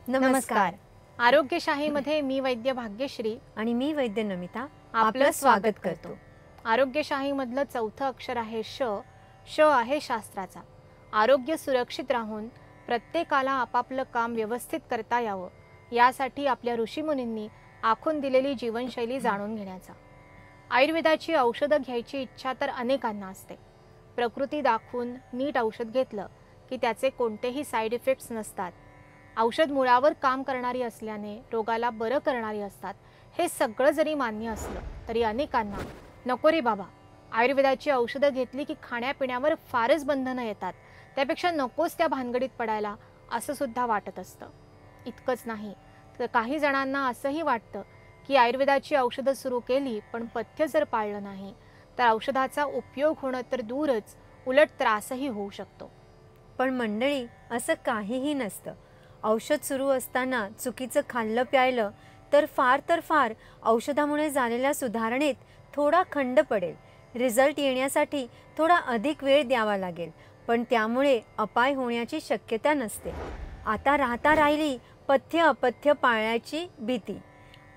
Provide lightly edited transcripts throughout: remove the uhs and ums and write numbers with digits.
नमस्कार. आरोग्यशाहीमध्ये मी वैद्य भाग्यश्री आणि मी वैद्य नमिता आपलं स्वागत करतो. आरोग्यशाहीमधलं चौथं अक्षर आहे श. श आहे शास्त्राचा. आरोग्य सुरक्षित राहून प्रत्येकाला आपापलं काम व्यवस्थित करता यावं यासाठी आपल्या ऋषीमुनींनी आखून दिलेली जीवनशैली जाणून घेण्याचा. आयुर्वेदाची औषधं घ्यायची इच्छा तर अनेकांना असते. प्रकृती दाखवून नीट औषध घेतलं की त्याचे कोणतेही साईड इफेक्ट्स नसतात. औषध मुळावर काम करणारी असल्याने रोगाला बरं करणारी असतात. हे सगळं जरी मान्य असलं तरी अनेकांना नको रे बाबा, आयुर्वेदाची औषधं घेतली की खाण्यापिण्यावर फारच बंधनं येतात, त्यापेक्षा नकोच त्या भानगडीत पडायला असं सुद्धा वाटत असतं. इतकंच नाही तर काही जणांना असंही वाटतं की आयुर्वेदाची औषधं सुरू केली पण पथ्य जर पाळलं नाही तर औषधाचा उपयोग होणं तर दूरच उलट त्रासही होऊ शकतो. पण मंडळी, असं काहीही नसतं. औषध सुरू असताना चुकीचं खाल्लं प्यायलं तर फार औषधामुळे झालेल्या सुधारणेत थोडा खंड पडेल. रिझल्ट येण्यासाठी थोडा अधिक वेळ द्यावा लागेल, पण त्यामुळे अपाय होण्याची शक्यता नसते. आता राहता राहिली पथ्य अपथ्य पाळण्याची भीती.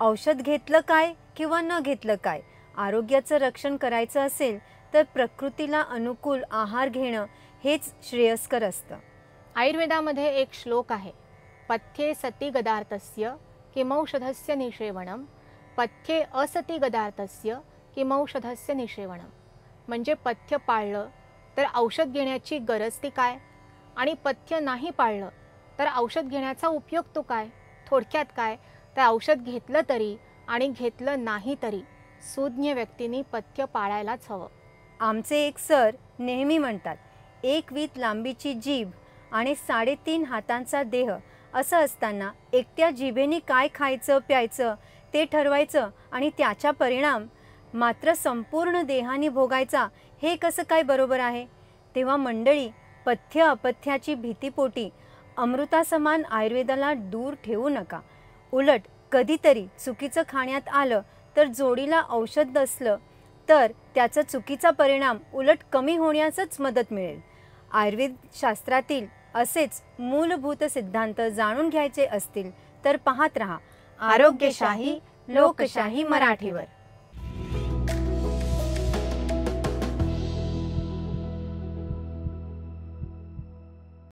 औषध घेतलं काय किंवा न घेतलं काय, आरोग्याचं रक्षण करायचं असेल तर प्रकृतीला अनुकूल आहार घेणं हेच श्रेयस्कर असतं. आयुर्वेदामध्ये एक श्लोक आहे, पथ्ये सती गदार्थस्य किमौषधस्य निषेवणम, पथ्ये असती गदार्थस्य किमौषधस्य निषेवणम. म्हणजे पथ्य पाळलं तर औषध घेण्याची गरज ती काय, आणि पथ्य नाही पाळलं तर औषध घेण्याचा उपयोग तो काय. थोडक्यात काय, तर औषध घेतलं तरी आणि घेतलं नाही तरी सुज्ञ व्यक्तींनी पथ्य पाळायलाच हवं. आमचे एक सर नेहमी म्हणतात, 1 वीत लांबीची जीभ आणि 3.5 हातांचा देह असं असताना एकट्या जिभेने काय खायचं प्यायचं ते ठरवायचं आणि त्याचा परिणाम मात्र संपूर्ण देहाने भोगायचा, हे कसं काय बरोबर आहे. तेव्हा मंडळी, पथ्य अपथ्याची भीतीपोटी अमृतासमान आयुर्वेदाला दूर ठेवू नका. उलट कधीतरी चुकीचं खाण्यात आलं तर जोडीला औषध असलं तर त्याचा चुकीचा परिणाम उलट कमी होण्यासच मदत मिळेल. आयुर्वेद शास्त्रातील असेच मूलभूत सिद्धांत जाणून घ्यायचे असतील तर पाहत रहा आरोग्यशाही लोकशाही मराठीवर.